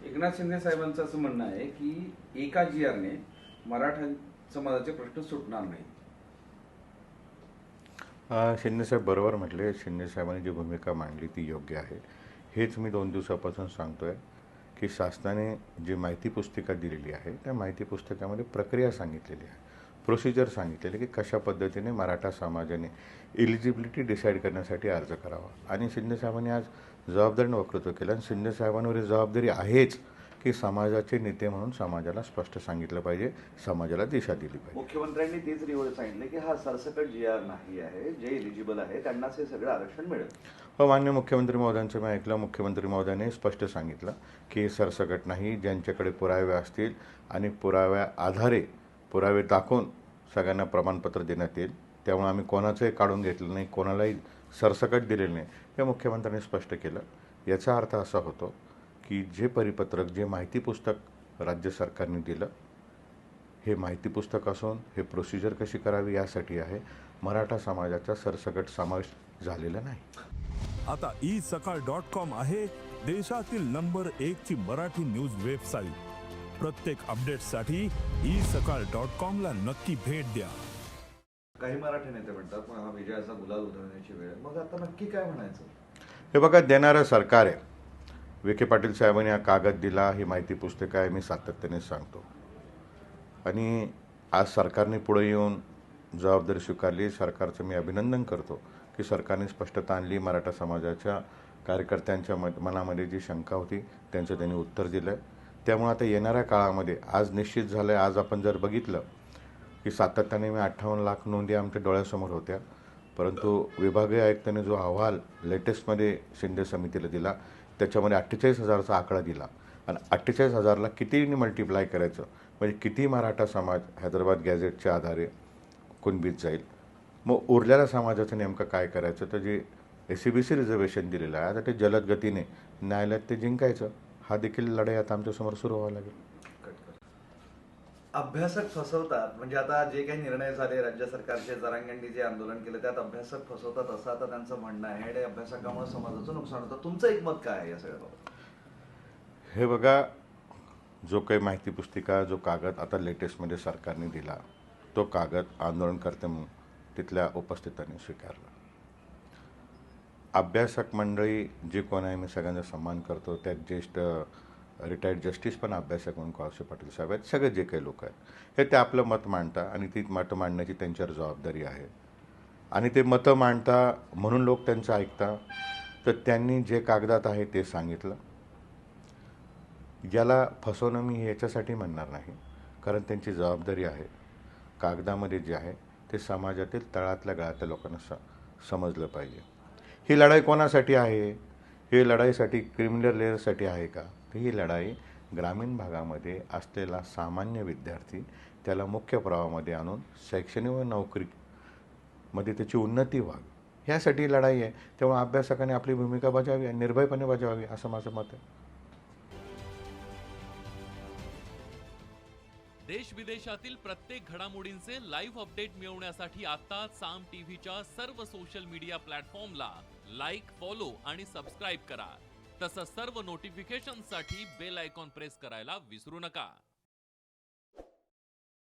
एकनाथ शिंदे साहेबांचं असं म्हणणं आहे की एका GR ने मराठा समाजाचे प्रश्न सुटणार नाही. शिंदे साहेब बरोबर म्हटले. शिंदे साहेबांनी जी भूमिका मांडली ती योग्य आहे. हेच मी 2 दिवसापासून सांगतोय की शासनाने जी माहिती पुस्तिका दिलेली आहे त्या माहिती पुस्तकामध्ये प्रक्रिया सांगितलेली आहे, प्रोसिजर सांगितलेली की कशा पद्धतीने मराठा समाजाने एलिजिबिलिटी डिसाईड करण्यासाठी अर्ज करावा. आणि शिंदे साहेबांनी आज जबाबदारीने वक्तव्य केलं. आणि शिंदे साहेबांवर ही जबाबदारी आहेच की समाजाचे नेते म्हणून समाजाला स्पष्ट सांगितलं पाहिजे, समाजाला दिशा दिली पाहिजे. मुख्यमंत्र्यांनी तेच निवड सांगितले की हा सरसकट GR नाही आहे, जे एलिजिबल आहे त्यांनाच हे सगळं आरक्षण मिळेल. हो, मान्य मुख्यमंत्री महोदयांचं मी ऐकलं. मुख्यमंत्री महोदयांनी स्पष्ट सांगितलं की सरसकट नाही, ज्यांच्याकडे पुरावे असतील आणि पुराव्या आधारे पुरावे दाखवून सगळ्यांना प्रमाणपत्र देण्यात येईल. त्यामुळे आम्ही कोणाचंही काढून घेतलं नाही, कोणालाही सरसकट दिलेलं नाही, हे मुख्यमंत्र्यांनी स्पष्ट केलं. याचा अर्थ असा होतो की जे परिपत्रक, जे माहिती पुस्तक राज्य सरकारने दिलं, हे माहिती पुस्तक असून हे प्रोसिजर कशी करावी यासाठी आहे. मराठा समाजाचा सरसकट समावेश झालेला नाही. आता isakal.com आहे देशातील नंबर 1 ची मराठी न्यूज वेबसाईट. प्रत्येक अपडेटसाठी isakal.com ला नक्की भेट द्या. काही मराठी नेते म्हणतात मग हा विजयाचा गुलाल उधळण्याची वेळ आहे. मग आता नक्की काय म्हणायचं? हे बघा, देणारं सरकार आहे. विखे पाटील साहेबांनी हा कागद दिला, ही माहिती पुस्तक आहे, मी सातत्याने सांगतो. आणि आज सरकारने पुढे येऊन जबाबदारी स्वीकारली. सरकारचं मी अभिनंदन करतो की सरकारने स्पष्टता आणली. मराठा समाजाच्या कार्यकर्त्यांच्या मनामध्ये जी शंका होती त्यांचं त्यांनी उत्तर दिलं. त्यामुळे आता येणाऱ्या काळामध्ये आज निश्चित झालं आहे. आज आपण जर बघितलं की सातत्याने मी 58 लाख नोंदी आमच्या डोळ्यासमोर होत्या, परंतु विभागीय आयुक्तांनी जो अहवाल लेटेस्टमध्ये शिंदे समितीला दिला त्याच्यामध्ये 48,000चा आकडा दिला. आणि 48,000ला कितीने मल्टिप्लाय करायचं म्हणजे किती मराठा समाज हैदराबाद गॅझेटच्या आधारे कुणबीत जाईल. मग उरलेल्या समाजाचं नेमकं काय करायचं, तर जे SCBC रिझर्वेशन दिलेलं आहे आता ते जलद गतीने न्यायालयात ते जिंकायचं. हा देखील लढाई आता आमच्यासमोर सुरू व्हावा लागेल. अभ्यासक फसवतात म्हणजे आता जे काही निर्णय झाले राज्य सरकारचे, जरांगेंनी जे आंदोलन केलं त्यात अभ्यासक फसवतात असं आता त्यांचं म्हणणं आहे. आणि अभ्यासकामुळे समाजाचं नुकसान होतं. तुमचं एक मत काय आहे या सगळ्याबाबत? हे बघा, जो काही माहिती पुस्तिका, जो कागद आता लेटेस्टमध्ये सरकारने दिला, तो कागद आंदोलनकर्ते तिथल्या उपस्थितांनी स्वीकारला. अभ्यासक मंडळी जे कोण आहे, मी सगळ्यांचा सन्मान करतो. त्यात ज्येष्ठ रिटायर्ड जस्टिस पण अभ्यासक म्हणून कोळसे पाटील साहेब आहेत. सगळे जे काही लोक आहेत हे ते आपलं मत मांडतात आणि ती मतं मांडण्याची त्यांच्यावर जबाबदारी आहे. आणि ते मतं मांडता म्हणून लोक त्यांचं ऐकतात. तर त्यांनी जे कागदात आहे ते सांगितलं. याला फसवणं मी याच्यासाठी म्हणणार नाही, कारण त्यांची जबाबदारी आहे. कागदामध्ये जे आहे ते समाजातील तळातल्या गळातल्या लोकांना समजलं पाहिजे. ही लढाई कोणासाठी आहे? ही लढाईसाठी क्रिमिनल लेअरसाठी आहे का? तर ही लढाई ग्रामीण भागामध्ये असलेला सामान्य विद्यार्थी त्याला मुख्य प्रवाहामध्ये आणून शैक्षणिक व नोकरीमध्ये त्याची उन्नती व्हावी, ह्यासाठी लढाई आहे. तेव्हा अभ्यासकाने आपली भूमिका बजावी आणि निर्भयपणे बजावावी असं माझं मत आहे. देश विदेशातील प्रत्येक घडामोडींचे लाईव्ह अपडेट मिळवण्यासाठी आता साम टीव्हीच्या सर्व सोशल मीडिया प्लॅटफॉर्मला लाईक, फॉलो आणि सबस्क्राईब करा. तसंच सर्व नोटिफिकेशनसाठी बेल आयकॉन प्रेस करायला विसरू नका.